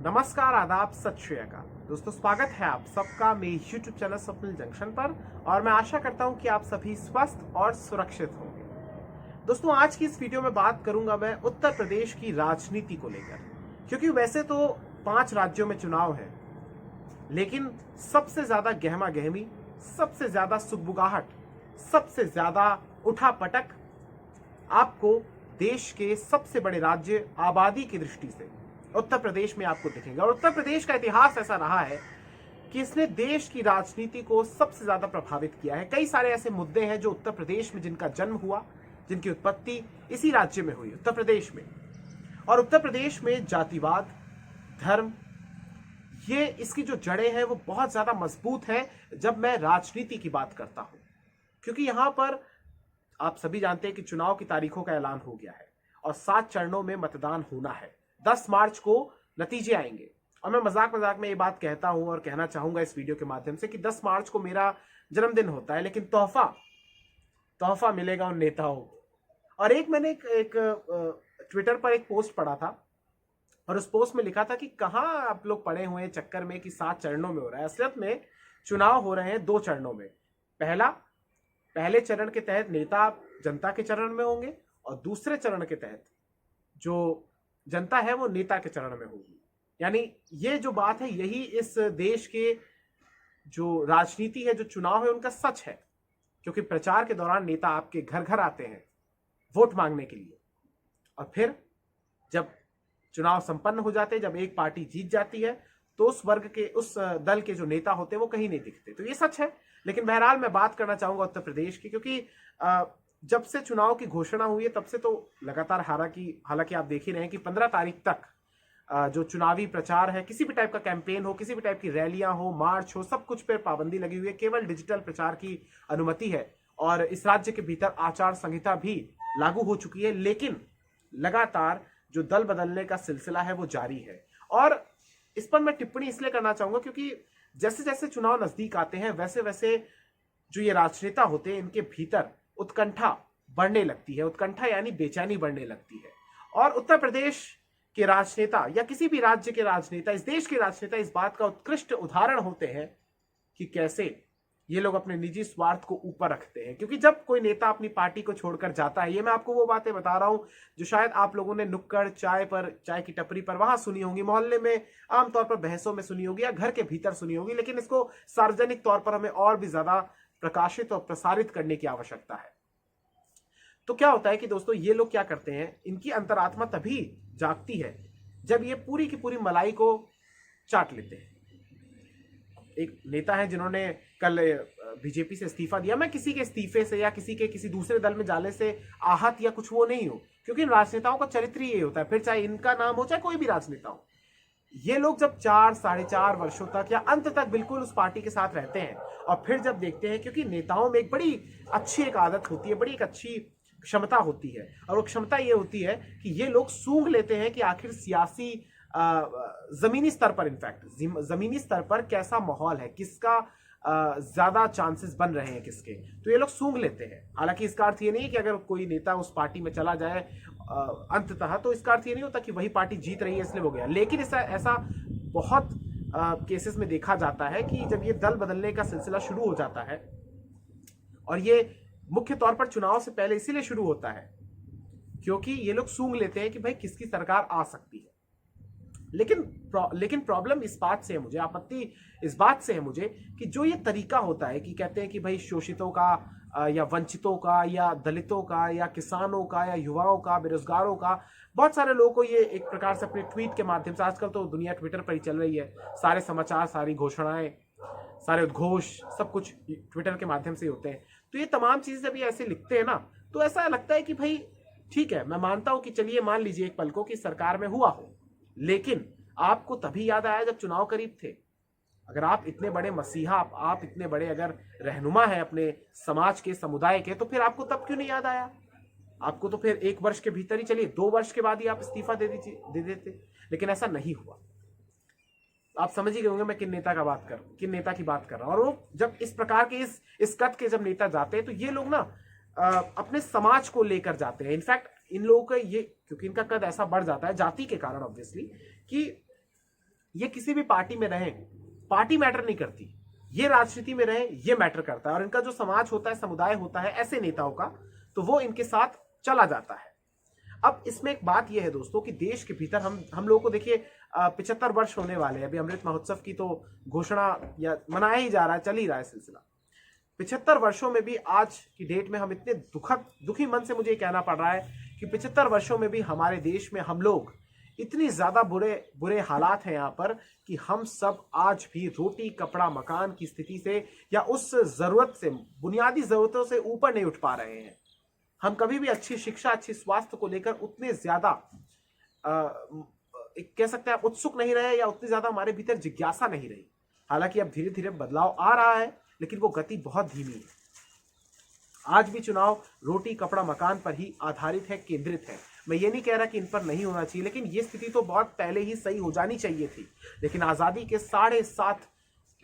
नमस्कार, आदाब, सत श्री अकाल। दोस्तों, स्वागत है आप सबका मेरे यूट्यूब चैनल स्वप्निल जंक्शन पर और मैं आशा करता हूं कि आप सभी स्वस्थ और सुरक्षित होंगे। दोस्तों, आज की इस वीडियो में बात करूंगा मैं उत्तर प्रदेश की राजनीति को लेकर, क्योंकि वैसे तो 5 राज्यों में चुनाव है, लेकिन सबसे ज्यादा गहमा गहमी, सबसे ज्यादा सुगबुगाहट, सबसे ज्यादा उठापटक आपको देश के सबसे बड़े राज्य आबादी की दृष्टि से उत्तर प्रदेश में आपको दिखेगा। और उत्तर प्रदेश का इतिहास ऐसा रहा है कि इसने देश की राजनीति को सबसे ज्यादा प्रभावित किया है। कई सारे ऐसे मुद्दे हैं जो उत्तर प्रदेश में जिनका जन्म हुआ, जिनकी उत्पत्ति इसी राज्य में हुई, उत्तर प्रदेश में। और उत्तर प्रदेश में जातिवाद, धर्म, ये इसकी जो जड़ें हैं वो बहुत ज्यादा मजबूत है जब मैं राजनीति की बात करता हूं, क्योंकि यहां पर आप सभी जानते हैं कि चुनाव की तारीखों का ऐलान हो गया है और 7 चरणों में मतदान होना है। 10 मार्च को नतीजे आएंगे। और मैं मजाक मजाक में ये बात कहता हूं और कहना चाहूंगा इस वीडियो के माध्यम से कि 10 मार्च को मेरा जन्मदिन होता है, लेकिन तोहफा मिलेगा उन नेताओं को। और मैंने एक ट्विटर पर एक पोस्ट पढ़ा था और उस पोस्ट में लिखा था कि कहां आप लोग पड़े हुए हैं चक्कर में कि 7 चरणों में हो रहा है। असलियत में चुनाव हो रहे हैं 2 चरणों में। पहले चरण के तहत नेता जनता के चरण में होंगे और दूसरे चरण के तहत जो जनता है वो नेता के चरण में होगी। यानी ये जो बात है, यही इस देश के जो राजनीति है, जो चुनाव है, उनका सच है। क्योंकि प्रचार के दौरान नेता आपके घर घर आते हैं वोट मांगने के लिए, और फिर जब चुनाव संपन्न हो जाते हैं, जब एक पार्टी जीत जाती है, तो उस दल के जो नेता होते हैं वो कहीं नहीं दिखते। तो ये सच है। लेकिन बहरहाल मैं बात करना चाहूंगा उत्तर प्रदेश की, क्योंकि जब से चुनाव की घोषणा हुई है तब से तो लगातार हालांकि आप देख ही रहे हैं कि 15 तारीख तक जो चुनावी प्रचार है, किसी भी टाइप का कैंपेन हो, किसी भी टाइप की रैलियां हो, मार्च हो, सब कुछ पर पाबंदी लगी हुई है। केवल डिजिटल प्रचार की अनुमति है और इस राज्य के भीतर आचार संहिता भी लागू हो चुकी है। लेकिन लगातार जो दल बदलने का सिलसिला है वो जारी है। और इस पर मैं टिप्पणी इसलिए करना चाहूंगा क्योंकि जैसे जैसे चुनाव नजदीक आते हैं वैसे वैसे जो ये राजनेता होते हैं, इनके भीतर उत्कंठा बढ़ने लगती है। उत्कंठा यानी बेचैनी बढ़ने लगती है। और उत्तर प्रदेश के राजनेता या किसी भी राज्य के राजनेता, इस देश के राजनेता इस बात का उत्कृष्ट उदाहरण होते हैं कि कैसे ये लोग अपने निजी स्वार्थ को ऊपर रखते हैं। क्योंकि जब कोई नेता अपनी पार्टी को छोड़कर जाता है, ये मैं आपको वो बातें बता रहा हूं जो शायद आप लोगों ने नुक्कड़, चाय की टपरी पर वहां सुनी होंगी, मोहल्ले में आमतौर पर बहसों में सुनी होगी या घर के भीतर सुनी होगी। लेकिन इसको सार्वजनिक तौर पर हमें और भी ज्यादा प्रकाशित और प्रसारित करने की आवश्यकता है। तो क्या होता है कि दोस्तों, ये लोग क्या करते हैं, इनकी अंतरात्मा तभी जागती है जब ये पूरी की पूरी मलाई को चाट लेते हैं। एक नेता है जिन्होंने कल बीजेपी से इस्तीफा दिया। मैं किसी के इस्तीफे से या किसी दूसरे दल में जाने से आहत या कुछ वो नहीं हो, क्योंकि इन राजनेताओं का चरित्र ये होता है, फिर चाहे इनका नाम हो चाहे कोई भी राजनेता हो। ये लोग जब 4 साढ़े 4 वर्षों तक या अंत तक बिल्कुल उस पार्टी के साथ रहते हैं और फिर जब देखते हैं, क्योंकि नेताओं में एक बड़ी अच्छी एक आदत होती है, बड़ी एक अच्छी क्षमता होती है, और वो क्षमता ये होती है कि ये लोग सूंघ लेते हैं कि आखिर सियासी जमीनी स्तर पर, इनफैक्ट जमीनी स्तर पर कैसा माहौल है, किसका ज्यादा चांसेस बन रहे हैं किसके, तो ये लोग सूंघ लेते हैं। हालांकि इसका अर्थ ये नहीं है कि अगर कोई नेता उस पार्टी में चला जाए अंततः, तो इसका अर्थ ये नहीं होता कि वही पार्टी जीत रही है इसलिए हो गया। लेकिन ऐसा बहुत केसेस में देखा जाता है कि जब ये दल बदलने का सिलसिला शुरू हो जाता है, और ये मुख्य तौर पर चुनाव से पहले इसीलिए शुरू होता है क्योंकि ये लोग सूंघ लेते हैं कि भाई किसकी सरकार आ सकती है। लेकिन प्रॉब्लम इस बात से है मुझे, आपत्ति इस बात से है मुझे कि जो ये तरीका होता है कि कहते हैं कि भाई शोषितों का या वंचितों का या दलितों का या किसानों का या युवाओं का, बेरोजगारों का, बहुत सारे लोगों को ये एक प्रकार से अपने ट्वीट के माध्यम से, आजकल तो दुनिया ट्विटर पर ही चल रही है, सारे समाचार, सारी घोषणाएं, सारे उद्घोष, सब कुछ ट्विटर के माध्यम से होते हैं। तो ये तमाम चीजें जब ये ऐसे लिखते हैं ना, तो ऐसा लगता है कि भाई ठीक है, मैं मानता हूं कि चलिए मान लीजिए एक पल को कि सरकार में हुआ हो, लेकिन आपको तभी याद आया जब चुनाव करीब थे। अगर आप इतने बड़े मसीहा, आप इतने बड़े अगर रहनुमा हैं अपने समाज के, समुदाय के, तो फिर आपको तब क्यों नहीं याद आया? आपको तो फिर 1 वर्ष के भीतर ही, चलिए 2 वर्ष के बाद ही आप इस्तीफा दे देते। लेकिन ऐसा नहीं हुआ। आप समझ ही गए होंगे मैं किन नेता की बात कर रहा हूं। और वो जब इस प्रकार के इस कद के जब नेता जाते हैं, तो ये लोग ना अपने समाज को लेकर जाते हैं। इनफैक्ट इन लोगों का ये, क्योंकि इनका कद ऐसा बढ़ जाता है जाति के कारण ऑब्वियसली, कि ये किसी भी पार्टी में रहें, पार्टी मैटर नहीं करती, ये राजनीति में रहे, ये मैटर करता है। और इनका जो समाज होता है, समुदाय होता है ऐसे नेताओं का, तो वो इनके साथ चला जाता है। अब इसमें एक बात यह है दोस्तों कि देश के भीतर हम लोगों को देखिए 75 वर्ष होने वाले हैं। अभी अमृत महोत्सव की तो घोषणा या मनाया ही जा रहा है, चल ही रहा है सिलसिला। 75 वर्षों में भी आज की डेट में हम इतने दुखी मन से मुझे ये कहना पड़ रहा है कि 75 वर्षों में भी हमारे देश में हम लोग इतनी ज्यादा बुरे हालात हैं यहाँ पर कि हम सब आज भी रोटी कपड़ा मकान की स्थिति से या उस जरूरत से, बुनियादी जरूरतों से ऊपर नहीं उठ पा रहे हैं। हम कभी भी अच्छी शिक्षा, अच्छी स्वास्थ्य को लेकर उतने ज्यादा कह सकते हैं उत्सुक नहीं रहे, या उतनी ज्यादा हमारे भीतर जिज्ञासा नहीं रही। हालांकि अब धीरे धीरे बदलाव आ रहा है, लेकिन वो गति बहुत धीमी है। आज भी चुनाव रोटी कपड़ा मकान पर ही आधारित है, केंद्रित है। मैं ये नहीं कह रहा कि इन पर नहीं होना चाहिए, लेकिन ये स्थिति तो बहुत पहले ही सही हो जानी चाहिए थी। लेकिन आजादी के 7.5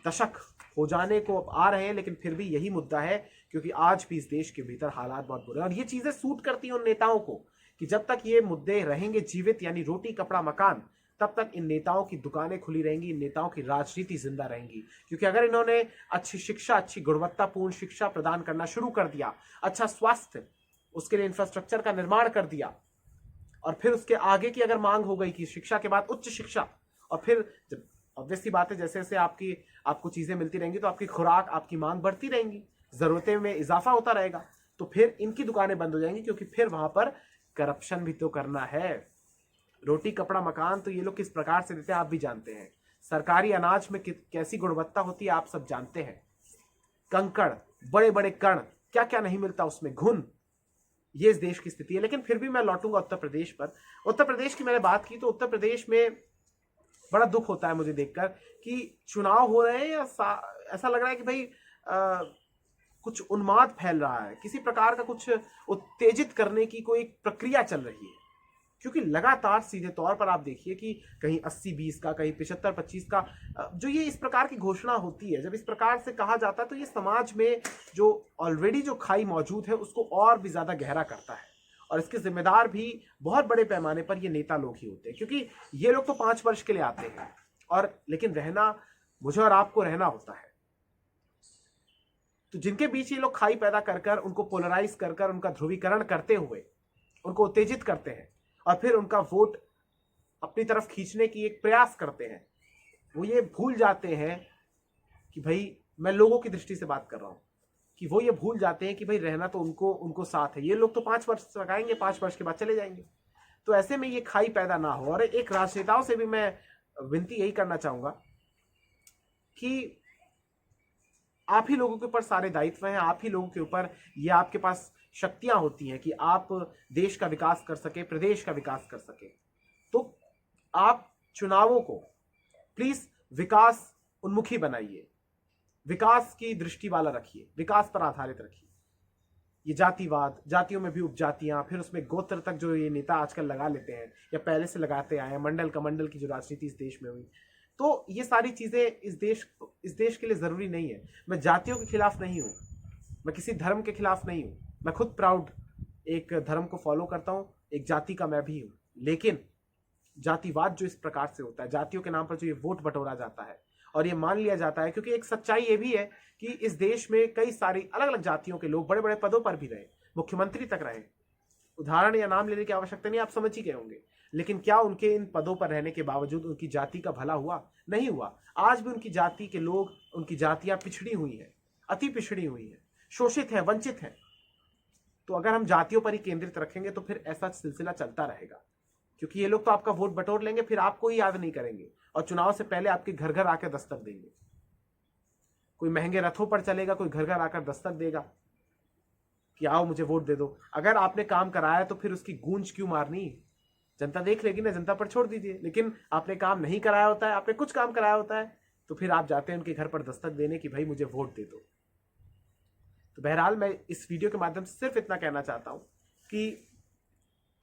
दशक हो जाने को अब आ रहे हैं, लेकिन फिर भी यही मुद्दा है, क्योंकि आज भी इस देश के भीतर हालात बहुत बुरे हैं। और ये चीजें सूट करती हैं उन नेताओं को कि जब तक ये मुद्दे रहेंगे जीवित, यानी रोटी कपड़ा मकान, तब तक इन नेताओं की दुकानें खुली रहेंगी, इन नेताओं की राजनीति जिंदा रहेंगी। क्योंकि अगर इन्होंने अच्छी शिक्षा, अच्छी गुणवत्तापूर्ण शिक्षा प्रदान करना शुरू कर दिया, अच्छा स्वास्थ्य, उसके लिए इंफ्रास्ट्रक्चर का निर्माण कर दिया, और फिर उसके आगे की अगर मांग हो गई कि शिक्षा के बाद उच्च शिक्षा, और फिर जब ऑब्वियसली बात है जैसे जैसे आपको चीजें मिलती रहेंगी तो आपकी खुराक, आपकी मांग बढ़ती रहेंगी, जरूरतें में इजाफा होता रहेगा, तो फिर इनकी दुकानें बंद हो जाएंगी, क्योंकि फिर वहां पर करप्शन भी तो करना है। रोटी कपड़ा मकान तो ये लोग किस प्रकार से देते हैं आप भी जानते हैं। सरकारी अनाज में कैसी गुणवत्ता होती है आप सब जानते हैं। कंकड़, बड़े बड़े कण, क्या क्या नहीं मिलता उसमें, घुन, ये इस देश की स्थिति है। लेकिन फिर भी मैं लौटूंगा उत्तर प्रदेश पर। उत्तर प्रदेश की मैंने बात की तो उत्तर प्रदेश में बड़ा दुख होता है मुझे देखकर कि चुनाव हो रहे हैं या ऐसा लग रहा है कि भाई कुछ उन्माद फैल रहा है, किसी प्रकार का कुछ उत्तेजित करने की कोई प्रक्रिया चल रही है। क्योंकि लगातार सीधे तौर पर आप देखिए कि कहीं 80-20 का, कहीं 75-25 का, जो ये इस प्रकार की घोषणा होती है, जब इस प्रकार से कहा जाता है तो ये समाज में जो ऑलरेडी जो खाई मौजूद है उसको और भी ज्यादा गहरा करता है। और इसके जिम्मेदार भी बहुत बड़े पैमाने पर ये नेता लोग ही होते हैं, क्योंकि ये लोग तो 5 वर्ष के लिए आते हैं, और लेकिन रहना मुझे और आपको रहना होता है। तो जिनके बीच ये लोग खाई पैदा कर उनको पोलराइज कर उनका ध्रुवीकरण करते हुए उनको उत्तेजित करते हैं, और फिर उनका वोट अपनी तरफ खींचने की एक प्रयास करते हैं, वो ये भूल जाते हैं कि भाई, मैं लोगों की दृष्टि से बात कर रहा हूं, कि वो ये भूल जाते हैं कि भाई रहना तो उनको साथ है। ये लोग तो 5 वर्ष लगाएंगे, 5 वर्ष के बाद चले जाएंगे। तो ऐसे में ये खाई पैदा ना हो। और एक राजनेताओं से भी मैं विनती यही करना चाहूंगा कि आप ही लोगों के ऊपर सारे दायित्व हैं, आप ही लोगों के ऊपर ये आपके पास शक्तियां होती हैं कि आप देश का विकास कर सके, प्रदेश का विकास कर सके। तो आप चुनावों को प्लीज विकास उन्मुखी बनाइए, विकास की दृष्टि वाला रखिए, विकास पर आधारित रखिए। ये जातिवाद, जातियों में भी उपजातियां, फिर उसमें गोत्र तक जो ये नेता आजकल लगा लेते हैं या पहले से लगाते आए हैं, मंडल कमंडल की जो राजनीति इस देश में हुई, तो ये सारी चीजें इस देश के लिए जरूरी नहीं है। मैं जातियों के खिलाफ नहीं हूं, मैं किसी धर्म के खिलाफ नहीं हूं, मैं खुद प्राउड एक धर्म को फॉलो करता हूं, एक जाति का मैं भी हूं। लेकिन जातिवाद जो इस प्रकार से होता है, जातियों के नाम पर जो ये वोट बटोरा जाता है और ये मान लिया जाता है, क्योंकि एक सच्चाई ये भी है कि इस देश में कई सारी अलग अलग जातियों के लोग बड़े बड़े पदों पर भी रहे, मुख्यमंत्री तक रहे। उदाहरण या नाम लेने की आवश्यकता नहीं, आप समझ ही गए होंगे। लेकिन क्या उनके इन पदों पर रहने के बावजूद उनकी जाति का भला हुआ? नहीं हुआ। आज भी उनकी जाति के लोग, उनकी जातियां पिछड़ी हुई हैं, अति पिछड़ी हुई हैं, शोषित हैं, वंचित हैं। तो अगर हम जातियों पर ही केंद्रित रखेंगे तो फिर ऐसा सिलसिला चलता रहेगा, क्योंकि ये लोग तो आपका वोट बटोर लेंगे, फिर आपको ही याद नहीं करेंगे, और चुनाव से पहले आपके घर घर आकर दस्तक देंगे। कोई महंगे रथों पर चलेगा, कोई घर घर आकर दस्तक देगा कि आओ मुझे वोट दे दो। अगर आपने काम कराया तो फिर उसकी गूंज क्यों मारनी? जनता देख लेगी ना, जनता पर छोड़ दीजिए। लेकिन आपने काम नहीं कराया होता है, आपने कुछ काम कराया होता है, तो फिर आप जाते हैं उनके घर पर दस्तक देने की भाई मुझे वोट दे दो। तो बहरहाल मैं इस वीडियो के माध्यम से सिर्फ इतना कहना चाहता हूं कि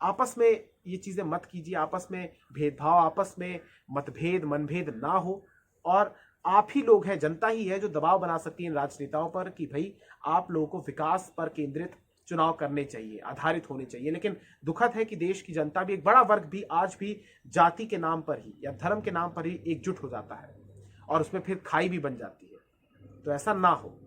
आपस में ये चीजें मत कीजिए, आपस में भेदभाव, आपस में मतभेद मनभेद ना हो। और आप ही लोग हैं, जनता ही है जो दबाव बना सकती है इन राजनेताओं पर कि भाई आप लोगों को विकास पर केंद्रित चुनाव करने चाहिए, आधारित होने चाहिए। लेकिन दुखद है कि देश की जनता भी, एक बड़ा वर्ग भी आज भी जाति के नाम पर ही या धर्म के नाम पर ही एकजुट हो जाता है और उसमें फिर खाई भी बन जाती है। तो ऐसा ना हो।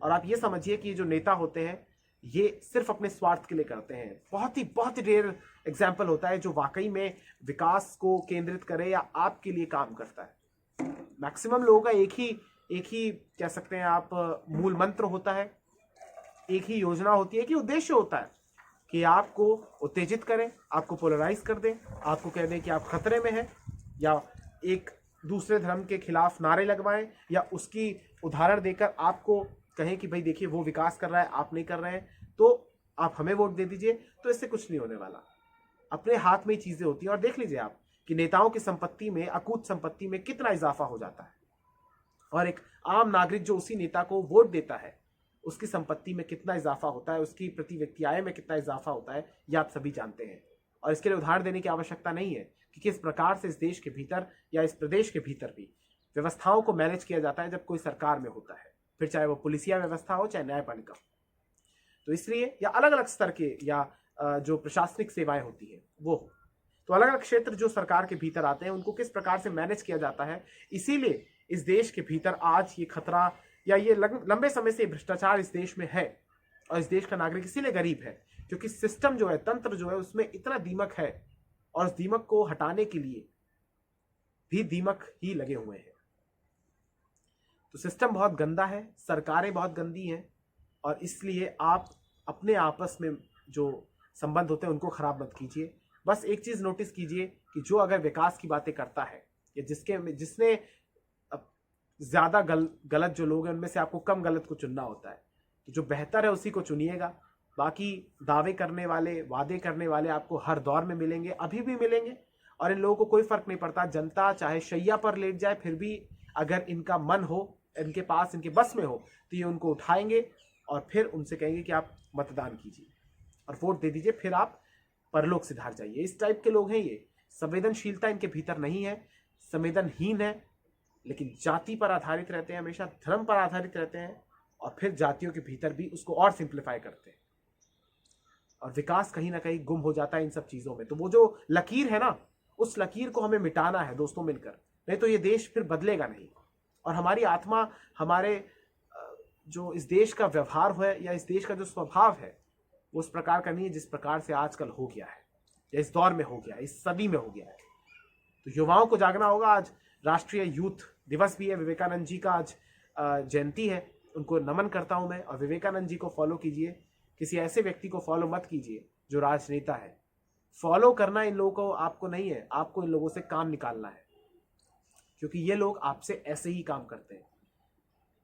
और आप ये समझिए कि जो नेता होते हैं ये सिर्फ अपने स्वार्थ के लिए करते हैं। बहुत ही रेयर एग्जाम्पल होता है जो वाकई में विकास को केंद्रित करे या आपके लिए काम करता है। मैक्सिमम लोगों का एक ही कह सकते हैं आप मूल मंत्र होता है, एक ही योजना होती है, कि उद्देश्य होता है कि आपको उत्तेजित करें, आपको पोलराइज कर दें, आपको कह दें कि आप खतरे में हैं, या एक दूसरे धर्म के खिलाफ नारे लगवाएं, या उसकी उदाहरण देकर आपको कहें कि भाई देखिए वो विकास कर रहा है, आप नहीं कर रहे हैं, तो आप हमें वोट दे दीजिए। तो इससे कुछ नहीं होने वाला। अपने हाथ में ही चीजें होती हैं। और देख लीजिए आप कि नेताओं की संपत्ति में, अकूत संपत्ति में कितना इजाफा हो जाता है, और एक आम नागरिक जो उसी नेता को वोट देता है उसकी संपत्ति में कितना इजाफा होता है, उसकी प्रति व्यक्ति आय में कितना इजाफा होता है, ये आप सभी जानते हैं। और इसके लिए उदाहरण देने की आवश्यकता नहीं है कि किस प्रकार से इस देश के भीतर या इस प्रदेश के भीतर भी व्यवस्थाओं को मैनेज किया जाता है जब कोई सरकार में होता है, फिर चाहे वो पुलिसिया व्यवस्था हो, चाहे न्यायपालिका। तो इसलिए, या अलग अलग स्तर के या जो प्रशासनिक सेवाएं होती है वो, तो अलग अलग क्षेत्र जो सरकार के भीतर आते हैं उनको किस प्रकार से मैनेज किया जाता है। इसीलिए इस देश के भीतर आज ये खतरा या ये लंबे समय से भ्रष्टाचार इस देश में है, और इस देश का नागरिक इसीलिए गरीब है क्योंकि सिस्टम जो है, तंत्र जो है, उसमें इतना दीमक है, और उस दीमक को हटाने के लिए भी दीमक ही लगे हुए हैं। तो सिस्टम बहुत गंदा है, सरकारें बहुत गंदी हैं, और इसलिए आप अपने आपस में जो संबंध होते हैं उनको खराब मत कीजिए। बस एक चीज नोटिस कीजिए कि जो अगर विकास की बातें करता है, या जिसने ज्यादा गलत जो लोग हैं उनमें से आपको कम गलत को चुनना होता है, तो जो बेहतर है उसी को चुनिएगा। बाकी दावे करने वाले, वादे करने वाले आपको हर दौर में मिलेंगे, अभी भी मिलेंगे, और इन लोगों को कोई फर्क नहीं पड़ता। जनता चाहे शैया पर लेट जाए, फिर भी अगर इनका मन हो, इनके पास, इनके बस में हो, तो ये उनको उठाएंगे और फिर उनसे कहेंगे कि आप मतदान कीजिए और वोट दे दीजिए, फिर आप परलोक सिधार जाइए। इस टाइप के लोग हैं ये। संवेदनशीलता इनके भीतर नहीं है, संवेदनहीन है, लेकिन जाति पर आधारित रहते हैं, हमेशा धर्म पर आधारित रहते हैं, और फिर जातियों के भीतर भी उसको और सिंप्लीफाई करते हैं, और विकास कहीं ना कहीं गुम हो जाता है इन सब चीजों में। तो वो जो लकीर है ना, उस लकीर को हमें मिटाना है दोस्तों मिलकर, नहीं तो ये देश फिर बदलेगा नहीं। और हमारी आत्मा, हमारे जो इस देश का व्यवहार है या इस देश का जो स्वभाव है, वो उस प्रकार का नहीं है जिस प्रकार से आजकल हो गया है, या इस दौर में हो गया है, इस सदी में हो गया है। तो युवाओं को जागना होगा। आज राष्ट्रीय यूथ दिवस भी है, विवेकानंद जी का आज जयंती है, उनको नमन करता हूं मैं। और विवेकानंद जी को फॉलो कीजिए, किसी ऐसे व्यक्ति को फॉलो मत कीजिए जो राजनेता है। फॉलो करना इन लोगों को आपको नहीं है, आपको इन लोगों से काम निकालना है, क्योंकि ये लोग आपसे ऐसे ही काम करते हैं।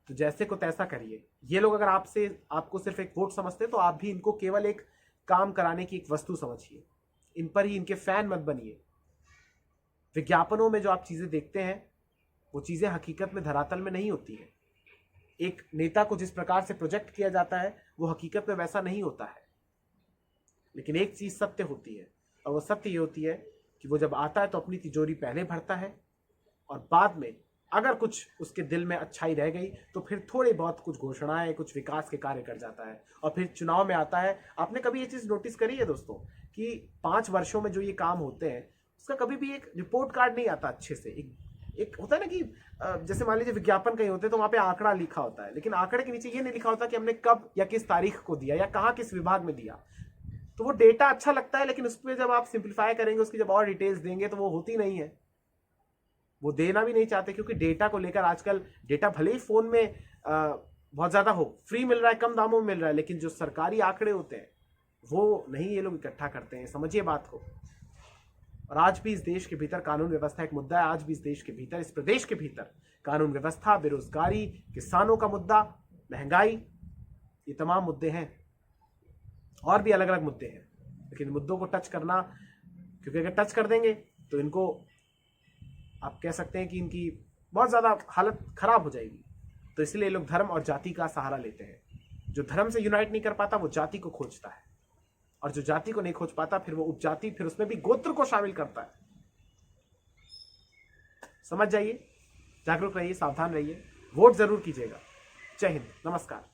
तो जैसे को तैसा करिए। ये लोग अगर आपको सिर्फ एक वोट समझते हैं तो आप भी इनको केवल एक काम कराने की एक वस्तु समझिए, इन पर ही इनके फैन मत बनिए। विज्ञापनों में जो आप चीजें देखते हैं वो चीजें हकीकत में धरातल में नहीं होती है। एक नेता को जिस प्रकार से प्रोजेक्ट किया जाता है वो हकीकत में वैसा नहीं होता है। लेकिन एक चीज सत्य होती है, और वो सत्य ये होती है कि वो जब आता है तो अपनी तिजोरी पहले भरता है, और बाद में अगर कुछ उसके दिल में अच्छाई रह गई तो फिर थोड़ी बहुत कुछ घोषणाएं, कुछ विकास के कार्य कर जाता है, और फिर चुनाव में आता है। आपने कभी ये चीज नोटिस करी है दोस्तों कि 5 वर्षों में जो ये काम होते हैं उसका कभी भी एक रिपोर्ट कार्ड नहीं आता अच्छे से। एक होता है ना कि जैसे मान लीजिए विज्ञापन कहीं होते हैं तो वहां पे आंकड़ा लिखा होता है, लेकिन आंकड़े के नीचे ये नहीं लिखा होता कि हमने कब या किस तारीख को दिया या कहाँ किस विभाग में दिया। तो वो डेटा अच्छा लगता है, लेकिन उस पर जब आप सिंप्लीफाई करेंगे, उसकी जब और डिटेल्स देंगे तो वो होती नहीं है। वो देना भी नहीं चाहते, क्योंकि डेटा को लेकर आजकल, डेटा भले ही फोन में बहुत ज्यादा हो, फ्री मिल रहा है, कम दामों में मिल रहा है, लेकिन जो सरकारी आंकड़े होते हैं वो नहीं ये लोग इकट्ठा करते हैं। समझिए बात को। और आज भी इस देश के भीतर कानून व्यवस्था एक मुद्दा है। आज भी इस देश के भीतर, इस प्रदेश के भीतर कानून व्यवस्था, बेरोजगारी, किसानों का मुद्दा, महंगाई, ये तमाम मुद्दे हैं। और भी अलग अलग मुद्दे हैं, लेकिन मुद्दों को टच करना, क्योंकि अगर टच कर देंगे तो इनको आप कह सकते हैं कि इनकी बहुत ज्यादा हालत खराब हो जाएगी। तो इसलिए लोग धर्म और जाति का सहारा लेते हैं। जो धर्म से यूनाइट नहीं कर पाता वो जाति को खोजता है, और जो जाति को नहीं खोज पाता फिर वो उपजाति, फिर उसमें भी गोत्र को शामिल करता है। समझ जाइए, जागरूक रहिए, सावधान रहिए, वोट जरूर कीजिएगा। जय हिंद, नमस्कार।